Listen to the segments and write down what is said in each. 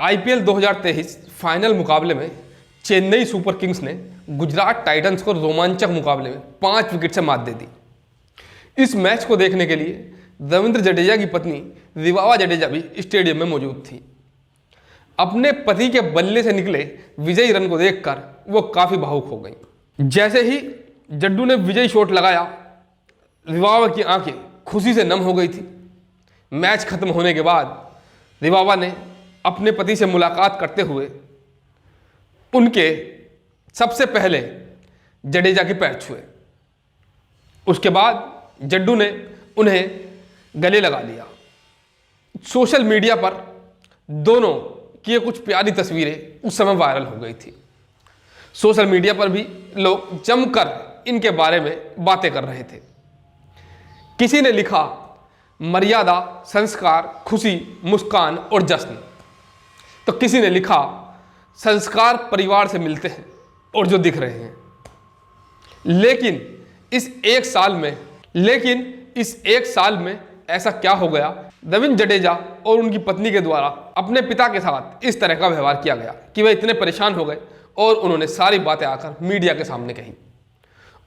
IPL 2023 final मुकाबले में Chennai super Kings ने गुजरात टाइटंस को रोमांचक मुकाबले में 5 विकेट से मात दे दी। इस मैच को देखने के लिए रविंद्र जडेजा की पत्नी रिवावा जडेजा भी स्टेडियम में मौजूद थी। अपने पति के बल्ले से निकले विजयी रन को देखकर वो काफ़ी भावुक हो गई। जैसे ही जड्डू ने विजयी शॉट लगाया, रिवावा की आंखें खुशी से नम हो गई थी। मैच खत्म होने के बाद रिवावा ने अपने पति से मुलाकात करते हुए उनके सबसे पहले जडेजा के पैर छुए। उसके बाद जड्डू ने उन्हें गले लगा लिया। सोशल मीडिया पर दोनों की ये कुछ प्यारी तस्वीरें उस समय वायरल हो गई थी। सोशल मीडिया पर भी लोग जमकर इनके बारे में बातें कर रहे थे। किसी ने लिखा मर्यादा, संस्कार, खुशी, मुस्कान और जश्न, तो किसी ने लिखा संस्कार परिवार से मिलते हैं और जो दिख रहे हैं। लेकिन इस एक साल में ऐसा क्या हो गया, रविंद्र जडेजा और उनकी पत्नी के द्वारा अपने पिता के साथ इस तरह का व्यवहार किया गया कि वे इतने परेशान हो गए और उन्होंने सारी बातें आकर मीडिया के सामने कही।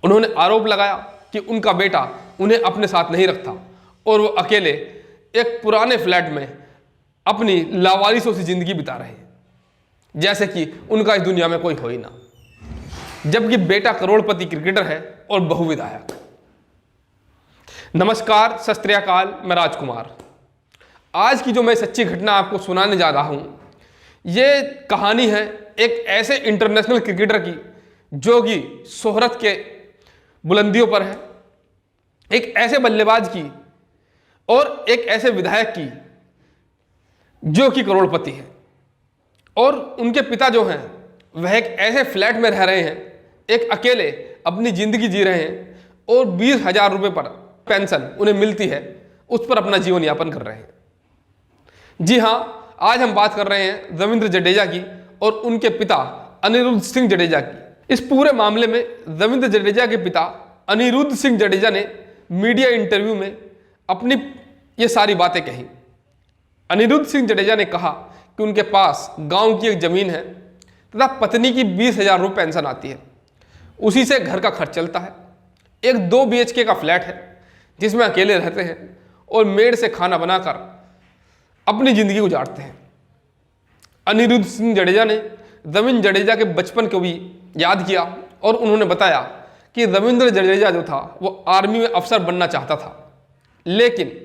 उन्होंने आरोप लगाया कि उनका बेटा उन्हें अपने साथ नहीं रखता और वो अकेले एक पुराने फ्लैट में अपनी लावारिसों से जिंदगी बिता रहे हैं, जैसे कि उनका इस दुनिया में कोई हो ही ना, जबकि बेटा करोड़पति क्रिकेटर है और बहू विधायक। नमस्कार, सत श्री अकाल, मैं राजकुमार। आज की जो मैं सच्ची घटना आपको सुनाने जा रहा हूं, ये कहानी है एक ऐसे इंटरनेशनल क्रिकेटर की जो कि शोहरत के बुलंदियों पर है, एक ऐसे बल्लेबाज की और एक ऐसे विधायक की जो कि करोड़पति है, और उनके पिता जो हैं वह एक ऐसे फ्लैट में रह रहे हैं, एक अकेले अपनी जिंदगी जी रहे हैं और 20,000 रुपये पर पेंशन उन्हें मिलती है, उस पर अपना जीवन यापन कर रहे हैं। जी हाँ, आज हम बात कर रहे हैं रविंद्र जडेजा की और उनके पिता अनिरुद्ध सिंह जडेजा की। इस पूरे मामले में रविंद्र जडेजा के पिता अनिरुद्ध सिंह जडेजा ने मीडिया इंटरव्यू में अपनी ये सारी बातें कही। अनिरुद्ध सिंह जडेजा ने कहा कि उनके पास गांव की एक ज़मीन है तथा पत्नी की 20,000 रुपये पेंशन आती है, उसी से घर का खर्च चलता है। एक 2 BHK का फ्लैट है जिसमें अकेले रहते हैं और मेड से खाना बनाकर अपनी ज़िंदगी गुजारते हैं। अनिरुद्ध सिंह जडेजा ने रविंद्र जडेजा के बचपन को भी याद किया और उन्होंने बताया कि रविंद्र जडेजा जो था वो आर्मी में अफसर बनना चाहता था, लेकिन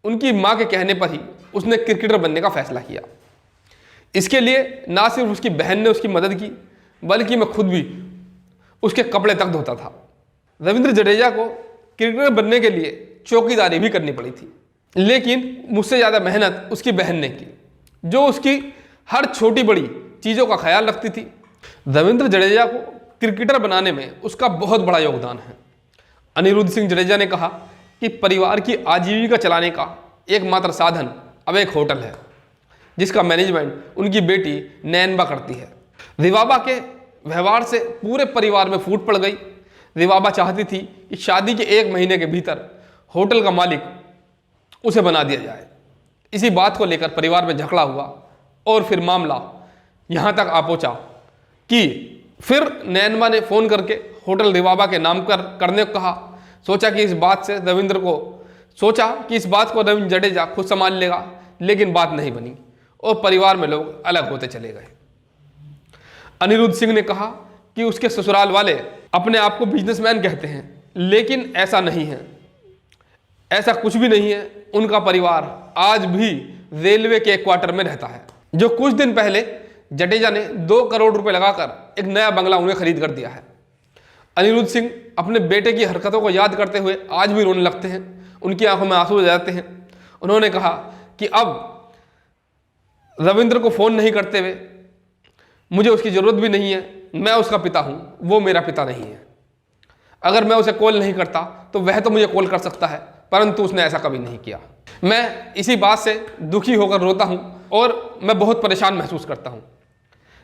उनकी मां के कहने पर ही उसने क्रिकेटर बनने का फैसला किया। इसके लिए ना सिर्फ उसकी बहन ने उसकी मदद की, बल्कि मैं खुद भी उसके कपड़े तक धोता था। रविंद्र जडेजा को क्रिकेटर बनने के लिए चौकीदारी भी करनी पड़ी थी, लेकिन मुझसे ज़्यादा मेहनत उसकी बहन ने की, जो उसकी हर छोटी बड़ी चीज़ों का ख्याल रखती थी। रविंद्र जडेजा को क्रिकेटर बनाने में उसका बहुत बड़ा योगदान है। अनिरुद्ध सिंह जडेजा ने कहा कि परिवार की आजीविका चलाने का एकमात्र साधन अब एक होटल है, जिसका मैनेजमेंट उनकी बेटी नैनबा करती है। रिवाबा के व्यवहार से पूरे परिवार में फूट पड़ गई। रिवाबा चाहती थी कि शादी के 1 महीने के भीतर होटल का मालिक उसे बना दिया जाए। इसी बात को लेकर परिवार में झगड़ा हुआ और फिर मामला यहाँ तक आ पहुँचा कि फिर नैनबा ने फ़ोन करके होटल रिवाबा के नाम करने को कहा। सोचा कि इस बात को रविंद्र जडेजा खुद संभाल लेगा, लेकिन बात नहीं बनी और परिवार में लोग अलग होते चले गए। अनिरुद्ध सिंह ने कहा कि उसके ससुराल वाले अपने आप को बिजनेसमैन कहते हैं, लेकिन ऐसा नहीं है, ऐसा कुछ भी नहीं है। उनका परिवार आज भी रेलवे के क्वार्टर में रहता है, जो कुछ दिन पहले जडेजा ने 2 करोड़ रुपए लगाकर एक नया बंगला उन्हें खरीद कर दिया है। अनिरुद्ध सिंह अपने बेटे की हरकतों को याद करते हुए आज भी रोने लगते हैं, उनकी आंखों में आंसू आ जाते हैं। उन्होंने कहा कि अब रविंद्र को फ़ोन नहीं करते हुए मुझे उसकी ज़रूरत भी नहीं है। मैं उसका पिता हूँ, वो मेरा पिता नहीं है। अगर मैं उसे कॉल नहीं करता तो वह तो मुझे कॉल कर सकता है, परंतु उसने ऐसा कभी नहीं किया। मैं इसी बात से दुखी होकर रोता हूँ और मैं बहुत परेशान महसूस करता हूँ।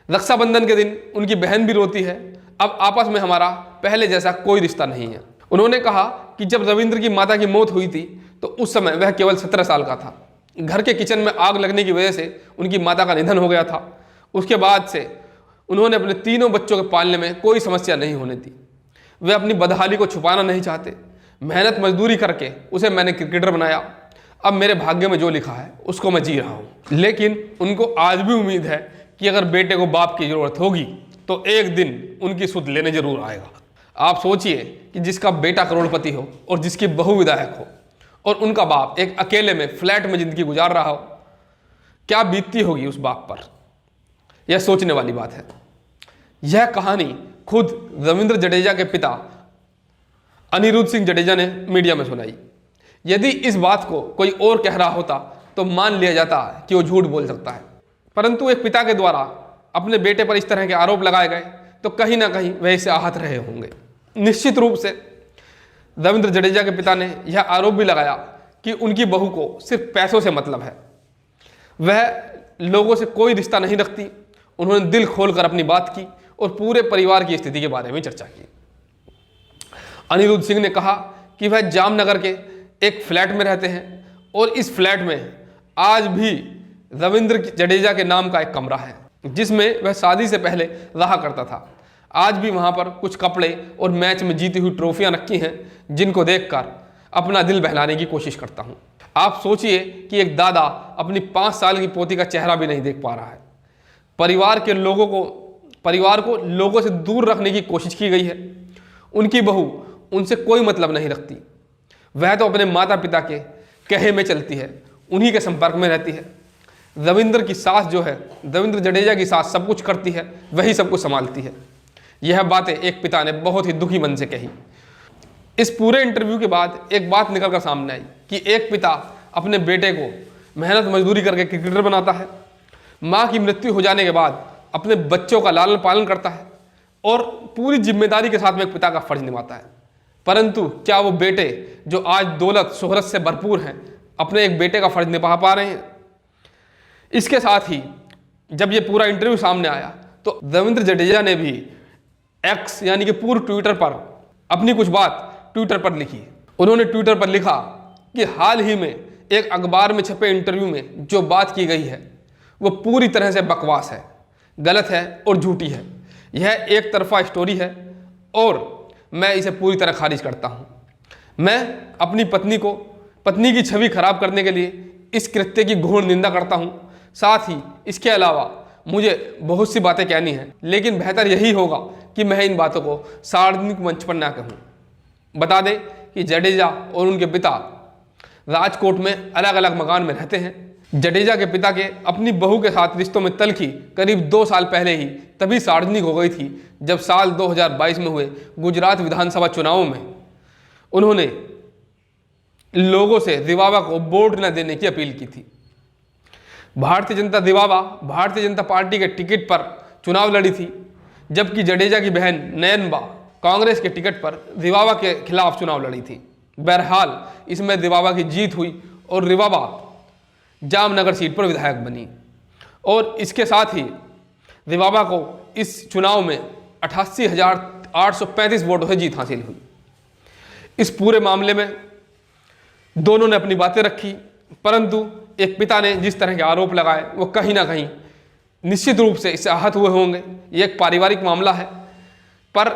रक्षाबंधन के दिन उनकी बहन भी रोती है। अब आपस में हमारा पहले जैसा कोई रिश्ता नहीं है। उन्होंने कहा कि जब रविंद्र की माता की मौत हुई थी तो उस समय वह केवल 17 साल का था, घर के किचन में आग लगने की वजह से उनकी माता का निधन हो गया था। उसके बाद से उन्होंने अपने तीनों बच्चों के पालने में कोई समस्या नहीं होने दी। वे अपनी बदहाली को छुपाना नहीं चाहते। मेहनत मजदूरी करके उसे मैंने क्रिकेटर बनाया। अब मेरे भाग्य में जो लिखा है उसको मैं जी रहा हूँ। लेकिन उनको आज भी उम्मीद है कि अगर बेटे को बाप की ज़रूरत होगी तो एक दिन उनकी सुध लेने जरूर आएगा। आप सोचिए कि जिसका बेटा करोड़पति हो और जिसकी बहू विधायक हो और उनका बाप एक अकेले में फ्लैट में जिंदगी गुजार रहा हो, क्या बीतती होगी उस बाप पर। यह सोचने वाली बात है। यह कहानी खुद रविंद्र जडेजा के पिता अनिरुद्ध सिंह जडेजा ने मीडिया में सुनाई। यदि इस बात को कोई और कह रहा होता तो मान लिया जाता कि वो झूठ बोल सकता है, परंतु एक पिता के द्वारा अपने बेटे पर इस तरह के आरोप लगाए गए तो कहीं ना कहीं वह इससे आहत रहे होंगे। निश्चित रूप से रविंद्र जडेजा के पिता ने यह आरोप भी लगाया कि उनकी बहू को सिर्फ पैसों से मतलब है, वह लोगों से कोई रिश्ता नहीं रखती। उन्होंने दिल खोलकर अपनी बात की और पूरे परिवार की स्थिति के बारे में चर्चा की। अनिरुद्ध सिंह ने कहा कि वह जामनगर के एक फ्लैट में रहते हैं और इस फ्लैट में आज भी रविंद्र जडेजा के नाम का एक कमरा है जिसमें वह शादी से पहले रहा करता था। आज भी वहां पर कुछ कपड़े और मैच में जीती हुई ट्रॉफियां रखी हैं जिनको देखकर अपना दिल बहलाने की कोशिश करता हूं। आप सोचिए कि एक दादा अपनी 5 साल की पोती का चेहरा भी नहीं देख पा रहा है। परिवार को लोगों से दूर रखने की कोशिश की गई है। उनकी बहू उनसे कोई मतलब नहीं रखती। वह तो अपने माता पिता के कहे में चलती है, उन्हीं के संपर्क में रहती है। रविंद्र की सास जो है, रविंद्र जडेजा की सास सब कुछ करती है, वही सब कुछ संभालती है। यह बातें एक पिता ने बहुत ही दुखी मन से कही। इस पूरे इंटरव्यू के बाद एक बात निकल कर सामने आई कि एक पिता अपने बेटे को मेहनत मजदूरी करके क्रिकेटर बनाता है, माँ की मृत्यु हो जाने के बाद अपने बच्चों का लालन पालन करता है और पूरी जिम्मेदारी के साथ में एक पिता का फर्ज निभाता है। परंतु क्या वो बेटे जो आज दौलत शोहरत से भरपूर हैं अपने एक बेटे का फर्ज निभा पा रहे हैं? इसके साथ ही जब ये पूरा इंटरव्यू सामने आया तो रविंद्र जडेजा ने भी एक्स यानी कि पूर्व ट्विटर पर अपनी कुछ बात ट्विटर पर लिखी। उन्होंने ट्विटर पर लिखा कि हाल ही में एक अखबार में छपे इंटरव्यू में जो बात की गई है वो पूरी तरह से बकवास है, गलत है और झूठी है। यह एक तरफा स्टोरी है और मैं इसे पूरी तरह खारिज करता हूँ। मैं अपनी पत्नी की छवि खराब करने के लिए इस कृत्य की घोर निंदा करता हूँ। साथ ही इसके अलावा मुझे बहुत सी बातें कहनी हैं, लेकिन बेहतर यही होगा कि मैं इन बातों को सार्वजनिक मंच पर ना कहूँ। बता दें कि जडेजा और उनके पिता राजकोट में अलग अलग मकान में रहते हैं। जडेजा के पिता के अपनी बहू के साथ रिश्तों में तल्खी करीब 2 साल पहले ही तभी सार्वजनिक हो गई थी जब साल 2022 में हुए गुजरात विधानसभा चुनावों में उन्होंने लोगों से रिवावा को वोट न देने की अपील की थी। भारतीय जनता पार्टी के टिकट पर चुनाव लड़ी थी, जबकि जडेजा की बहन नयनबा कांग्रेस के टिकट पर रिवावा के खिलाफ चुनाव लड़ी थी। बहरहाल इसमें रिवावा की जीत हुई और रिवावा जामनगर सीट पर विधायक बनी और इसके साथ ही रिवावा को इस चुनाव में 88,835 वोटों से जीत हासिल हुई। इस पूरे मामले में दोनों ने अपनी बातें रखी, परंतु एक पिता ने जिस तरह के आरोप लगाए वो कहीं ना कहीं निश्चित रूप से इससे आहत हुए होंगे। ये एक पारिवारिक मामला है, पर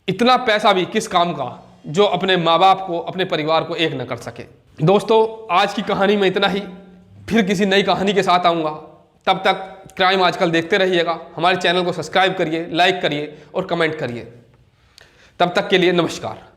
इतना पैसा भी किस काम का जो अपने माँ बाप को, अपने परिवार को एक न कर सके। दोस्तों, आज की कहानी में इतना ही। फिर किसी नई कहानी के साथ आऊँगा। तब तक क्राइम आजकल देखते रहिएगा। हमारे चैनल को सब्सक्राइब करिए, लाइक करिए और कमेंट करिए। तब तक के लिए नमस्कार।